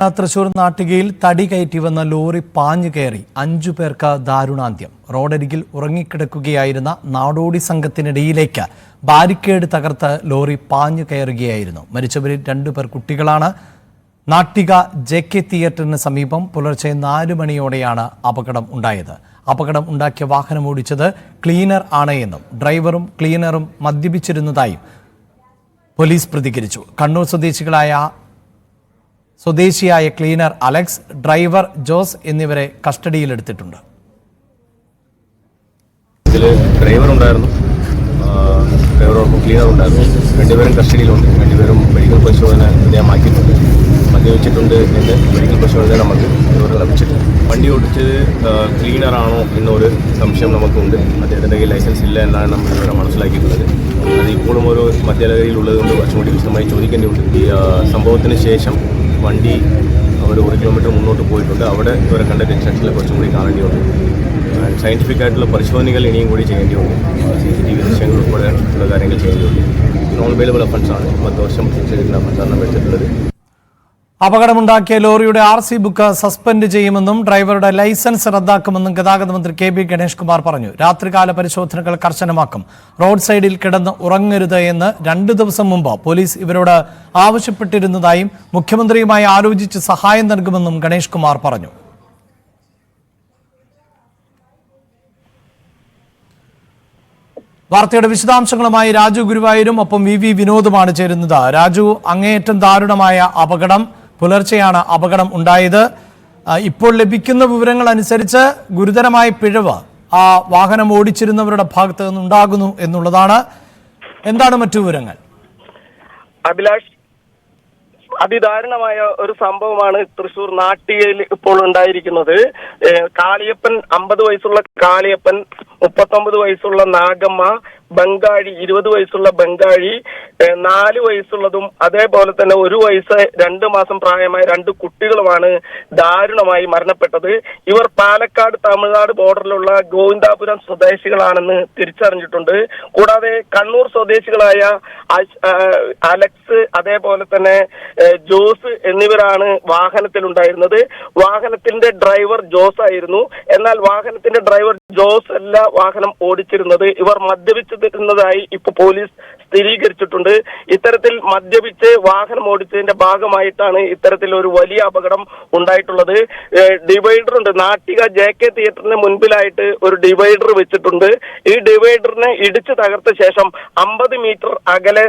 തൃശൂർ നാട്ടികയിൽ തടി കയറ്റി വന്ന ലോറി പാഞ്ഞു കയറി 5 പേർക്ക് ദാരുണാന്ത്യം. റോഡരികിൽ ഉറങ്ങിക്കിടക്കുകയായിരുന്ന നാടോടി സംഘത്തിനിടയിലേക്ക് ബാരിക്കേഡ് തകർത്ത് ലോറി പാഞ്ഞു കയറുകയായിരുന്നു. മരിച്ചവരിൽ 2 പേർ കുട്ടികളാണ്. നാട്ടിക JK തിയേറ്ററിന് സമീപം പുലർച്ചെ 4 മണിയോടെയാണ് അപകടം ഉണ്ടായത്. അപകടം ഉണ്ടാക്കിയ വാഹനം ഓടിച്ചത് ക്ലീനർ ആണ് എന്നും ഡ്രൈവറും ക്ലീനറും മദ്യപിച്ചിരുന്നതായും പോലീസ് പ്രതികരിച്ചു. കണ്ണൂർ സ്വദേശിയായ ക്ലീനർ അലക്സ്, ഡ്രൈവർ ജോസ് എന്നിവരെ കസ്റ്റഡിയിലെടുത്തിട്ടുണ്ട്. ഇതിൽ ഡ്രൈവർ ഉണ്ടായിരുന്നു, ഡ്രൈവറോടൊപ്പം ക്ലീനർ ഉണ്ടായിരുന്നു. 2 പേരും കസ്റ്റഡിയിലുണ്ട്. 2 പേരും മെഡിക്കൽ പരിശോധന വിധേയമാക്കിയിട്ടുണ്ട്. മദ്യപിച്ചിട്ടുണ്ട് എന്ന് മെഡിക്കൽ പരിശോധന നമുക്ക് വിവരം ലഭിച്ചിട്ടുണ്ട്. വണ്ടി ഓടിച്ചത് ക്ലീനറാണോ എന്നൊരു സംശയം നമുക്കുണ്ട്. അദ്ദേഹത്തിൻ്റെ കയ്യിൽ ലൈസൻസ് ഇല്ല എന്നാണ് നമ്മൾ വിവരം മനസ്സിലാക്കിയിട്ടുള്ളത്. അത് ഇപ്പോഴും ഒരു മദ്യലഹരിയിലുള്ളത് കൊണ്ട് കുറച്ചുകൂടി വിശദമായി ചോദിക്കേണ്ടിയുണ്ട്. ഈ സംഭവത്തിന് ശേഷം വണ്ടി അവർ 1 കിലോമീറ്റർ മുന്നോട്ട് പോയിട്ടുണ്ട്. അവിടെ ഇവരെ കണ്ട ജംഗ്ഷനിൽ കുറച്ചും കൂടി കാണേണ്ടിയുണ്ട്. സയൻറ്റിഫിക് ആയിട്ടുള്ള പരിശോധനകൾ ഇനിയും കൂടി ചെയ്യേണ്ടിയുണ്ട്. CCTV ദൃശ്യങ്ങൾ ഉൾപ്പെടെ ഉള്ള കാര്യങ്ങൾ ചെയ്യേണ്ടിയുണ്ട്. Non bailable ഒഫൻസാണ്. 10 വർഷം ശിക്ഷ കിട്ടുന്ന ഒഫൻസാണ് വെച്ചിട്ടുള്ളത്. അപകടമുണ്ടാക്കിയ ലോറിയുടെ RC ബുക്ക് സസ്പെൻഡ് ചെയ്യുമെന്നും ഡ്രൈവറുടെ ലൈസൻസ് റദ്ദാക്കുമെന്നും ഗതാഗത മന്ത്രി KB ഗണേഷ് കുമാർ പറഞ്ഞു. രാത്രികാല പരിശോധനകൾ കർശനമാക്കും. റോഡ് സൈഡിൽ കിടന്ന് ഉറങ്ങരുത് എന്ന് 2 ദിവസം മുമ്പ് പോലീസ് ഇവരോട് ആവശ്യപ്പെട്ടിരുന്നതായും മുഖ്യമന്ത്രിയുമായി ആലോചിച്ച് സഹായം നൽകുമെന്നും ഗണേഷ് കുമാർ പറഞ്ഞു. വാർത്തയുടെ വിശദാംശങ്ങളുമായി രാജു ഗുരുവായൂരും ഒപ്പം VV വിനോദുമാണ് ചേരുന്നത്. രാജു, അങ്ങേയറ്റം ദാരുണമായ അപകടം, പുലർച്ചെയാണ് അപകടം ഉണ്ടായത്. ഇപ്പോൾ ലഭിക്കുന്ന വിവരങ്ങൾ അനുസരിച്ച് ഗുരുതരമായ പിഴവ് ആ വാഹനം ഓടിച്ചിരുന്നവരുടെ ഭാഗത്ത് നിന്നുണ്ടാകുന്നു എന്നുള്ളതാണ്. എന്താണ് മറ്റു വിവരങ്ങൾ? അഭിലാഷ്, അതിദാരുണമായ ഒരു സംഭവമാണ് തൃശൂർ നാട്ടികയിൽ ഇപ്പോൾ ഉണ്ടായിരിക്കുന്നത്. കാളിയപ്പൻ, 50 വയസ്സുള്ള കാളിയപ്പൻ, 39 വയസ്സുള്ള നാഗമ്മ, ബംഗാഴി 20 വയസ്സുള്ള ബംഗാഴി, 4 വയസ്സുള്ളതും അതേപോലെ തന്നെ 1 വയസ്സ് 2 മാസം പ്രായമായ 2 കുട്ടികളുമാണ് ദാരുണമായി മരണപ്പെട്ടത്. ഇവർ പാലക്കാട് തമിഴ്നാട് ബോർഡറിലുള്ള ഗോവിന്ദാപുരം സ്വദേശികളാണെന്ന് തിരിച്ചറിഞ്ഞിട്ടുണ്ട്. കൂടാതെ കണ്ണൂർ സ്വദേശികളായ അലക്സ്, അതേപോലെ തന്നെ ജോസ് എന്നിവരാണ് വാഹനത്തിലുണ്ടായിരുന്നത്. വാഹനത്തിന്റെ ഡ്രൈവർ ജോസ് ആയിരുന്നു. എന്നാൽ വാഹനത്തിന്റെ ഡ്രൈവർ ജോസ് അല്ല വാഹനം ഓടിച്ചിരുന്നത്. ഇവർ മദ്യപിച്ചിരുന്നതായി ഇപ്പൊ പോലീസ് സ്ഥിരീകരിച്ചിട്ടുണ്ട്. ഇത്തരത്തിൽ മദ്യപിച്ച് വാഹനം ഓടിച്ചതിന്റെ ഭാഗമായിട്ടാണ് ഇത്തരത്തിൽ ഒരു വലിയ അപകടം ഉണ്ടായിട്ടുള്ളത്. ഡിവൈഡർ ഉണ്ട്. നാട്ടിക JK തിയേറ്ററിന് മുൻപിലായിട്ട് ഒരു ഡിവൈഡർ വെച്ചിട്ടുണ്ട്. ഈ ഡിവൈഡറിനെ ഇടിച്ചു തകർത്ത ശേഷം 50 മീറ്റർ അകലെ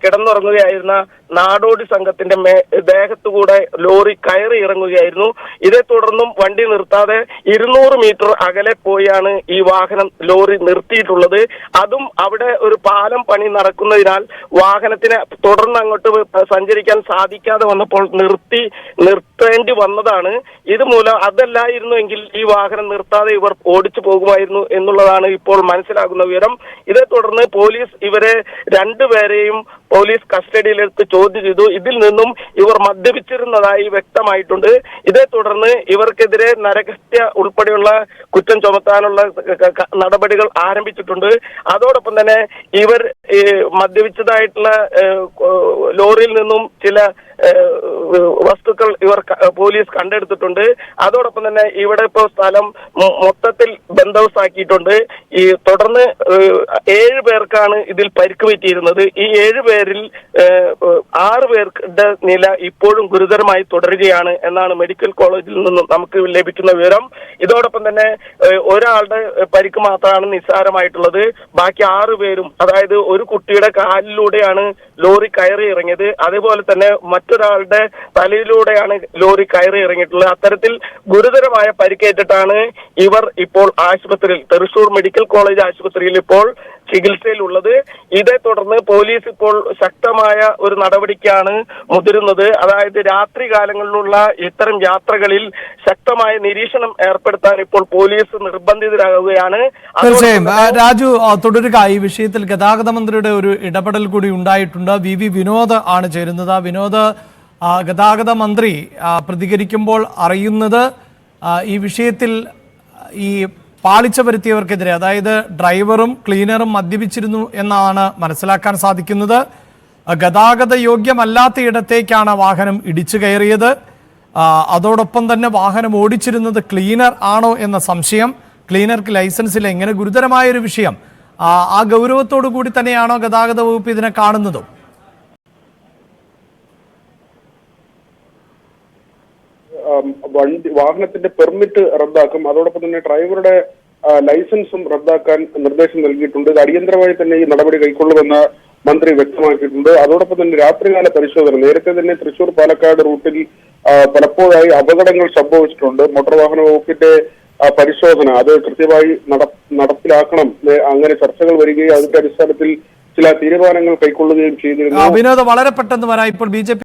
കിടന്നുറങ്ങുകയായിരുന്ന നാടോടി സംഘത്തിന്റെ ദേഹത്തുകൂടെ ലോറി കയറി ഇറങ്ങുകയായിരുന്നു. ഇതേ തുടർന്നും വണ്ടി നിർത്താതെ 200 മീറ്റർ അകലെ പോയാണ് ഈ വാഹനം ലോറി നിർത്തിയിട്ടുള്ളത്. അതും അവിടെ ഒരു പാലം പണി നടക്കുന്നതിനാൽ വാഹനത്തിന് തുടർന്ന് അങ്ങോട്ട് സഞ്ചരിക്കാൻ സാധിക്കാതെ വന്നപ്പോൾ നിർത്തേണ്ടി വന്നതാണ്. ഇതുമൂലം അതല്ലായിരുന്നുവെങ്കിൽ ഈ വാഹനം നിർത്താതെ ഇവർ ഓടിച്ചു പോകുമായിരുന്നു എന്നുള്ളതാണ് ഇപ്പോൾ മനസ്സിലാകുന്ന വിവരം. ഇതേ തുടർന്ന് പോലീസ് ഇവരെ 2 പേരെയും പോലീസ് കസ്റ്റഡിയിലെടുത്ത് ചോദ്യം ചെയ്തു. ഇതിൽ നിന്നും ഇവർ മദ്യപിച്ചിരുന്നതായി വ്യക്തമായിട്ടുണ്ട്. ഇതേ തുടർന്ന് ഇവർക്കെതിരെ നരഹത്യ ഉൾപ്പെടെയുള്ള കുറ്റം ചുമത്താനുള്ള നടപടികൾ ആരംഭിച്ചിട്ടുണ്ട്. അതോടൊപ്പം തന്നെ ഇവർ മദ്യപിച്ചതായിട്ടുള്ള ലോറിയിൽ നിന്നും ചില വസ്തുക്കൾ ഇവർ പോലീസ് കണ്ടെടുത്തിട്ടുണ്ട്. അതോടൊപ്പം തന്നെ ഇവിടെ ഇപ്പോൾ സ്ഥലം മൊത്തത്തിൽ ബന്ദോബസ്താക്കിയിട്ടുണ്ട്. ഈ തുടർന്ന് 7 പേർക്കാണ് ഇതിൽ പരിക്ക് പറ്റിയിരുന്നത്. ഈ 7 പേരിൽ 6 പേരുടെ നില ഇപ്പോഴും ഗുരുതരമായി തുടരുകയാണ് എന്നാണ് മെഡിക്കൽ കോളേജിൽ നിന്നും നമുക്ക് ലഭിക്കുന്ന വിവരം. ഇതോടൊപ്പം തന്നെ ഒരാളുടെ പരിക്ക് മാത്രമാണ് നിസ്സാരമായിട്ടുള്ളത്. ബാക്കി 6 പേരും, അതായത് ഒരു കുട്ടിയുടെ കാലിലൂടെയാണ് ലോറി കയറി ഇറങ്ങിയത്. അതേപോലെ തന്നെ മറ്റൊരാളുടെ തലയിലൂടെയാണ് ലോറി കയറി ഇറങ്ങിയിട്ടുള്ളത്. അത്തരത്തിൽ ഗുരുതരമായ പരിക്കേറ്റിട്ടാണ് ഇവർ ഇപ്പോൾ ആശുപത്രിയിൽ, തൃശൂർ മെഡിക്കൽ കോളേജ് ആശുപത്രിയിൽ ഇപ്പോൾ ചികിത്സയിലുള്ളത്. ഇതേ തുടർന്ന് പോലീസ് ഇപ്പോൾ ശക്തമായ ഒരു നടപടിക്കാണ് മുതിരുന്നത്. അതായത് രാത്രി കാലങ്ങളിലുള്ള ഇത്തരം യാത്രകളിൽ ശക്തമായ നിരീക്ഷണം ഏർപ്പെടുത്താൻ ഇപ്പോൾ പോലീസ് നിർബന്ധിതരാകുകയാണ്. തീർച്ചയായും രാജു തുടരുക. ഈ വിഷയത്തിൽ ഗതാഗത മന്ത്രിയുടെ ഒരു ഇടപെടൽ കൂടി ഉണ്ടായിട്ടുണ്ട്. VV വിനോദ് ആണ് ചേരുന്നത്. വിനോദ്, ഗതാഗത മന്ത്രി പ്രതികരിക്കുമ്പോൾ അറിയുന്നത് ഈ വിഷയത്തിൽ ഈ പാളിച്ച വരുത്തിയവർക്കെതിരെ, അതായത് ഡ്രൈവറും ക്ലീനറും മദ്യപിച്ചിരുന്നു എന്നാണ് മനസ്സിലാക്കാൻ സാധിക്കുന്നത്. ഗതാഗത യോഗ്യമല്ലാത്ത ഇടത്തേക്കാണ് വാഹനം ഇടിച്ചു കയറിയത്. അതോടൊപ്പം തന്നെ വാഹനം ഓടിച്ചിരുന്നത് ക്ലീനർ ആണോ എന്ന സംശയം. ക്ലീനർക്ക് ലൈസൻസ് ഇല്ല. ഇങ്ങനെ ഗുരുതരമായൊരു വിഷയം. ആ ഗൗരവത്തോടു കൂടി തന്നെയാണോ ഗതാഗത വകുപ്പ് ഇതിനെ കാണുന്നതും? വാഹനത്തിന്റെ പെർമിറ്റ് റദ്ദാക്കും. അതോടൊപ്പം തന്നെ ഡ്രൈവറുടെ ലൈസൻസും റദ്ദാക്കാൻ നിർദ്ദേശം നൽകിയിട്ടുണ്ട്. ഇത് അടിയന്തരമായി തന്നെ ഈ നടപടി കൈക്കൊള്ളുമെന്ന് മന്ത്രി വ്യക്തമാക്കിയിട്ടുണ്ട്. അതോടൊപ്പം തന്നെ രാത്രികാല പരിശോധന, നേരത്തെ തന്നെ തൃശൂർ പാലക്കാട് റൂട്ടിൽ പലപ്പോഴായി അപകടങ്ങൾ സംഭവിച്ചിട്ടുണ്ട്. മോട്ടോർ വാഹന വകുപ്പിന്റെ പരിശോധന അത് കൃത്യമായി നടപ്പിലാക്കണം, അങ്ങനെ ചർച്ചകൾ വരികയും അതിന്റെ അടിസ്ഥാനത്തിൽ ചില തീരുമാനങ്ങൾ കൈക്കൊള്ളുകയും ചെയ്തിരുന്നു. വിനോദ്, വളരെ പെട്ടെന്ന് വരാം. ഇപ്പോൾ BJP